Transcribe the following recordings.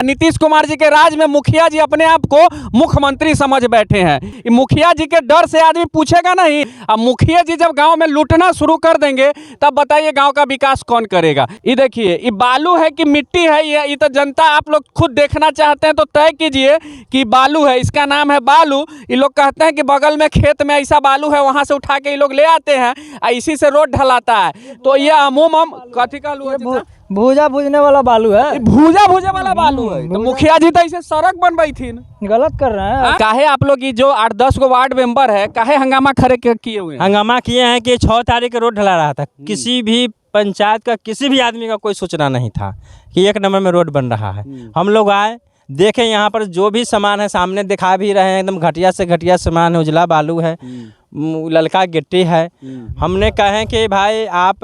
नीतीश कुमार जी के राज में मुखिया जी अपने आप को मुख्यमंत्री समझ बैठे हैं। मुखिया जी के डर से आदमी पूछेगा नहीं। अब मुखिया जी जब गांव में लूटना शुरू कर देंगे तब बताइए गांव का विकास कौन करेगा। ये देखिए, ये बालू है कि मिट्टी है, ये तो जनता आप लोग खुद देखना चाहते हैं तो तय कीजिए कि बालू है। इसका नाम है बालू। ये लोग कहते हैं कि बगल में खेत में ऐसा बालू है, वहां से उठा के ये लोग ले आते हैं और इसी से रोड ढलाता है। तो ये अमूमन कथी का भूजा भूजने वाला बालू है, भूजा भूजे वाला बालू है। तो मुखिया जी तो इसे सड़क बनवाई थी। गलत कर रहे हैं। काहे आप लोग की जो 8-10 गो वार्ड मेंबर है काहे हंगामा खड़े किए हुए हैं? हंगामा किए हैं कि 6 तारीख को रोड ढला रहा था। किसी भी पंचायत का किसी भी आदमी का कोई सूचना नहीं था कि 1 नंबर में रोड बन रहा है। हम लोग आए, देखें यहाँ पर जो भी सामान है सामने दिखा भी रहे हैं, एकदम घटिया से घटिया सामान है। उजला बालू है, ललका गिट्टी है। हमने कहे कि भाई आप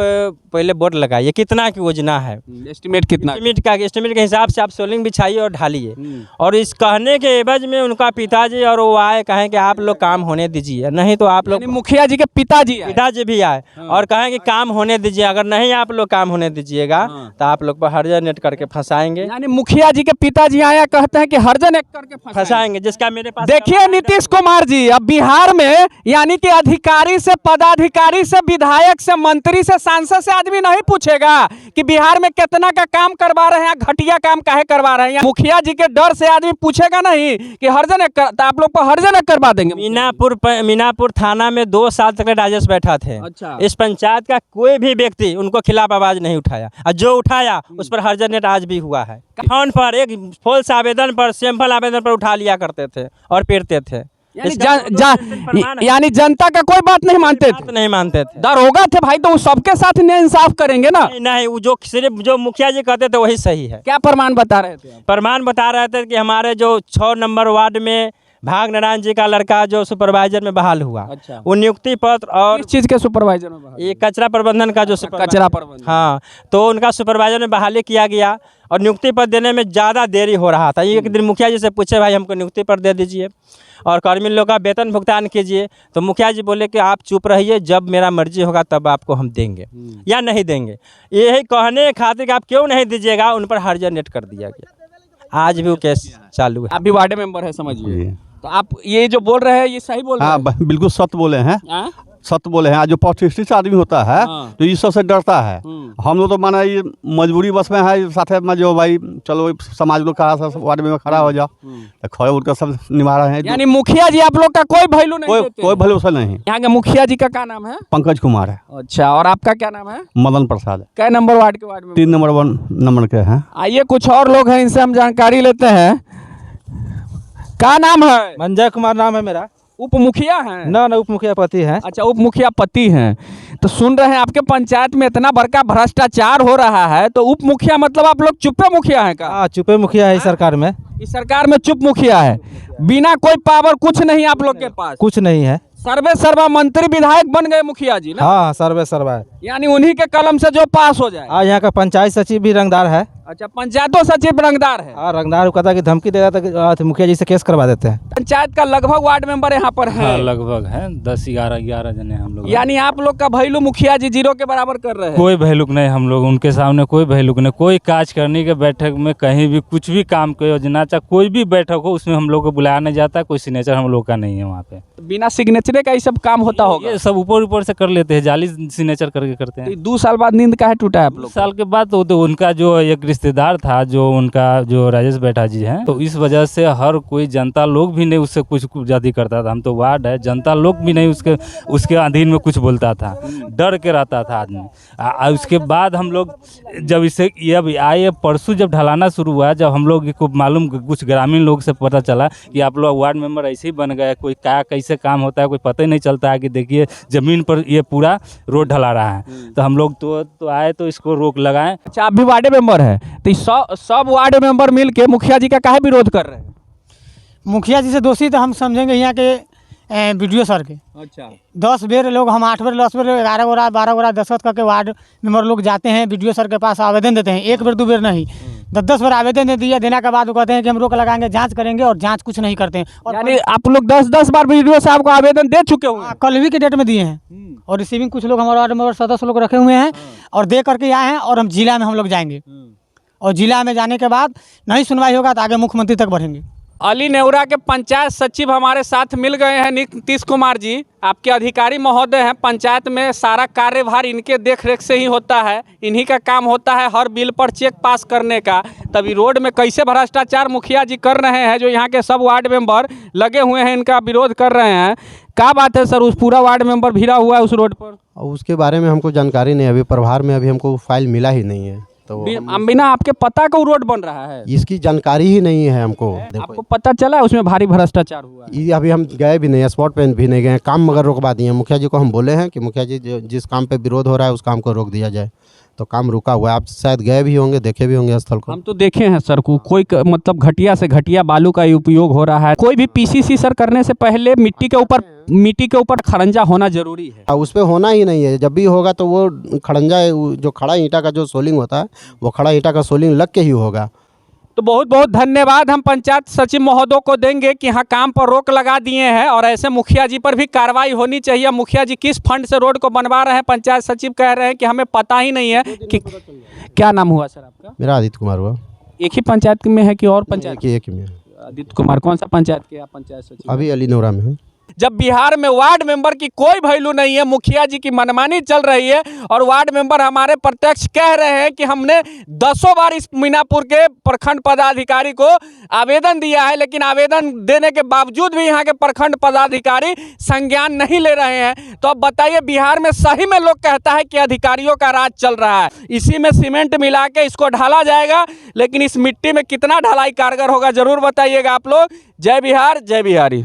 पहले बोर्ड लगाइए, कितना की योजना है, एस्टिमेट कितना, एस्टिमेट के हिसाब से आप सोलिंग बिछाइए और ढालिए। और इस कहने के एवज में उनका पिताजी और वो आए, कहें कि आप लोग काम होने दीजिए, नहीं तो आप लोग, मुखिया जी के पिताजी भी आए और कहें कि काम होने दीजिए, अगर नहीं आप लोग काम होने दीजिएगा तो आप लोग पर हर्जा नेट करके फंसाएंगे। यानी मुखिया जी के पिताजी आया कहते हैं कि हर्जा नेट करके फंसाएंगे, जिसका मेरे पास। देखिए नीतीश कुमार जी, अब बिहार में यानी कि अधिकारी से, पदाधिकारी से, विधायक से, मंत्री से, सांसद से आदमी नहीं पूछेगा कि बिहार में कितना का काम करवा रहे हैं, घटिया काम काहे करवा रहे हैं। मुखिया जी के डर से आदमी पूछेगा नहीं कि हर्जन तो आप लोग को हर्जन करवा देंगे। मीनापुर थाना में 2 साल तक राजेश बैठा थे। अच्छा। इस पंचायत का कोई भी व्यक्ति उनको खिलाफ आवाज नहीं उठाया, और जो उठाया उस पर हर्जन नेट आज भी हुआ है। फोन पर एक फॉल्स आवेदन पर, सैंपल आवेदन पर उठा लिया करते थे और पीटते थे। यानी जनता का कोई बात नहीं मानते थे। दरोगा थे भाई, तो सबके साथ इंसाफ करेंगे ना। नहीं, वो जो सिर्फ जो मुखिया जी कहते थे वही सही है। क्या प्रमाण बता रहे थे? प्रमाण बता रहे थे कि हमारे जो 6 नंबर वार्ड में भाग नारायण जी का लड़का जो सुपरवाइजर में बहाल हुआ। अच्छा। वो नियुक्ति पत्र और किस चीज के सुपरवाइजर में बहाल? ये कचरा प्रबंधन का जो कचरा प्रबंधन, हाँ, तो उनका सुपरवाइजर में बहाली किया गया और नियुक्ति पत्र देने में ज़्यादा देरी हो रहा था। एक दिन मुखिया जी से पूछे, भाई हमको नियुक्ति पत्र दे दीजिए और कर्मी लोग का वेतन भुगतान कीजिए। तो मुखिया जी बोले कि आप चुप रहिए, जब मेरा मर्जी होगा तब आपको हम देंगे या नहीं देंगे। यही कहने खातिर आप क्यों नहीं दीजिएगा, उन पर हर्जा नेट कर दिया गया। आज भी वो केस चालू है। आप भी वार्ड मेंबर है, समझिए। तो आप ये जो बोल रहे हैं ये सही बोल रहे हैं? हाँ, बिल्कुल सत्य बोले हैं। सत्य बोले हैं। जो प्रतिष्ठित आदमी होता है तो इस सब से डरता है। हम लोग तो माना ये मजबूरी बस में है, साथ में जो भाई चलो समाज लोग कहा वार्ड में खड़ा हो जाओ, तो खड़े उनका सब निभा रहे हैं। यानी मुखिया जी आप लोग का कोई वैल्यू नहीं देते? कोई भरोसा नहीं। यहाँ के मुखिया जी का क्या नाम है? पंकज कुमार है। अच्छा, और आपका क्या नाम है? मदन प्रसाद। कै नंबर वार्ड के? वार्ड में 3 नंबर 1 नंबर के हैं। आइए कुछ और लोग हैं, इनसे हम जानकारी लेते हैं। क्या नाम है? मंजय कुमार नाम है मेरा। उप मुखिया हैं? ना, उप मुखिया पति हैं। अच्छा, उप मुखिया पति हैं। तो सुन रहे हैं आपके पंचायत में इतना बड़का भ्रष्टाचार हो रहा है, तो उप मुखिया मतलब आप लोग चुप्पे मुखिया हैं का? हाँ, चुप्पे मुखिया है इस सरकार में। इस सरकार में चुप मुखिया है, बिना कोई पावर, कुछ नहीं आप लोग के पास? कुछ नहीं है। सर्वे सर्वा मंत्री विधायक बन गए मुखिया जी ना? हाँ, सर्वे सर्वा, यानी उन्हीं के कलम से जो पास हो जाए। यहाँ का पंचायत सचिव भी रंगदार है। अच्छा, पंचायतों सचिव रंगदार है? हाँ, रंगदार कहता है कि धमकी देगा तो मुखिया जी से केस करवा देते हैं। पंचायत का लगभग वार्ड मेंबर यहाँ पर है? हाँ, लगभग है 10-11 जने हम लोग। यानी आप लोग का वैल्यू मुखिया जी 0 के बराबर कर रहे हैं? कोई वैल्यू नहीं, हम लोग उनके सामने कोई वैल्यू नहीं। कोई काज करने के बैठक में कहीं भी कुछ भी काम की योजना, चाहे कोई भी बैठक हो, उसमें हम लोग को बुलाया नहीं जाता। कोई सिग्नेचर हम लोग का नहीं है वहाँ पे। बिना सिग्नेचर का ये सब काम होता होगा? ये सब ऊपर से कर लेते हैं, जाली सिग्नेचर करके करते हैं। 2 साल बाद नींद काहे टूटा है आप लोग? 2 साल के बाद तो उनका जो एक रिश्तेदार था, जो उनका जो राजेश बैठा जी हैं, तो इस वजह से हर कोई जनता लोग भी नहीं उससे कुछ जाति करता था। हम तो वार्ड है, जनता लोग भी नहीं उसके अधीन में कुछ बोलता था, डर के रहता था आदमी। उसके बाद हम लोग जब इसे अब आए परसों जब ढलाना शुरू हुआ, जब हम लोग को मालूम, कुछ ग्रामीण लोग से पता चला कि आप लोग वार्ड मेंबर ऐसे ही बन गए, कोई क्या कैसे काम होता है कोई पता ही नहीं चलता है कि देखिए जमीन पर ये पूरा रोड ढला रहा है। तो हम लोग तो आए तो इसको रोक लगाएं। अच्छा, आप भी वार्ड मेंबर है, तो सब वार्ड मेंबर मिल के मुखिया जी का काहे विरोध कर रहे हैं? मुखिया जी से दोषी तो हम समझेंगे यहाँ के वीडियो सर के। अच्छा, 10 बेर लोग, हम 8 बेर 10 बेर 11 गोरा 12 गोरा दस्तखत करके वार्ड मेंबर लोग जाते हैं वीडियो सर के पास, आवेदन देते हैं। 1 बेर 2 बेर नहीं, 10 बार आवेदन दे दिया। देने के बाद वो कहते हैं कि हम रोक लगाएंगे, जांच करेंगे, और जांच कुछ नहीं करते हैं। और यानी आप लोग 10 बार वीडियो साहब को आवेदन दे चुके हुए? कल भी के डेट में दिए हैं, और रिसीविंग कुछ लोग हमारे वार्ड मेंबर सदस्य लोग रखे हुए हैं और दे करके आए हैं, और हम जिला में हम लोग जाएंगे। और जिला में जाने के बाद नहीं सुनवाई होगा तो आगे मुख्यमंत्री तक बढ़ेंगे। अली नेवरा के पंचायत सचिव हमारे साथ मिल गए हैं। नीतीश कुमार जी आपके अधिकारी महोदय हैं, पंचायत में सारा कार्यभार इनके देखरेख से ही होता है, इन्हीं का काम होता है हर बिल पर चेक पास करने का। तभी रोड में कैसे भ्रष्टाचार मुखिया जी कर रहे हैं, जो यहाँ के सब वार्ड मेंबर लगे हुए हैं इनका विरोध कर रहे हैं। क्या बात है सर, उस पूरा वार्ड मेंबर भिड़ा हुआ है उस रोड पर? और उसके बारे में हमको जानकारी नहीं है, अभी प्रभार में अभी हमको फाइल मिला ही नहीं है, तो बिना आपके पता का वो रोड बन रहा है? इसकी जानकारी ही नहीं है हमको। आपको पता चला उसमें भारी भ्रष्टाचार हुआ है? ये अभी हम गए भी नहीं, स्पॉट पे भी नहीं गए, काम मगर रोकवा दिए। मुखिया जी को हम बोले हैं कि मुखिया जी जिस काम पे विरोध हो रहा है उस काम को रोक दिया जाए, तो काम रुका हुआ है। आप शायद गए भी होंगे, देखे भी होंगे स्थल को। हम तो देखे हैं सर को, कोई मतलब घटिया से घटिया बालू का उपयोग हो रहा है। कोई भी पीसीसी सर करने से पहले मिट्टी के ऊपर खड़ंजा होना जरूरी है। उस पर होना ही नहीं है, जब भी होगा तो वो खड़ंजा जो खड़ा ईंटा का जो सोलिंग होता है वो खड़ा ईंटा का सोलिंग लग के ही होगा। तो बहुत बहुत धन्यवाद हम पंचायत सचिव महोदय को देंगे कि हाँ काम पर रोक लगा दिए हैं और ऐसे मुखिया जी पर भी कार्रवाई होनी चाहिए। मुखिया जी किस फंड से रोड को बनवा रहे हैं, पंचायत सचिव कह रहे हैं कि हमें पता ही नहीं है कि क्या नाम हुआ सर आपका? मेरा आदित्य कुमार हुआ। एक ही पंचायत में है कि और पंचायत? एक ही में। आदित्य कुमार कौन सा पंचायत के आप पंचायत सचिव? अभी अली नेवरा में है। जब बिहार में वार्ड मेंबर की कोई वैल्यू नहीं है, मुखिया जी की मनमानी चल रही है और वार्ड मेंबर हमारे प्रत्यक्ष कह रहे हैं कि हमने 10 बार इस मीनापुर के प्रखंड पदाधिकारी को आवेदन दिया है, लेकिन आवेदन देने के बावजूद भी यहाँ के प्रखंड पदाधिकारी संज्ञान नहीं ले रहे हैं। तो अब बताइए, बिहार में सही में लोग कहता है कि अधिकारियों का राज चल रहा है। इसी में सीमेंट मिला के इसको ढाला जाएगा, लेकिन इस मिट्टी में कितना ढलाई कारगर होगा जरूर बताइएगा आप लोग। जय बिहार, जय बिहारी।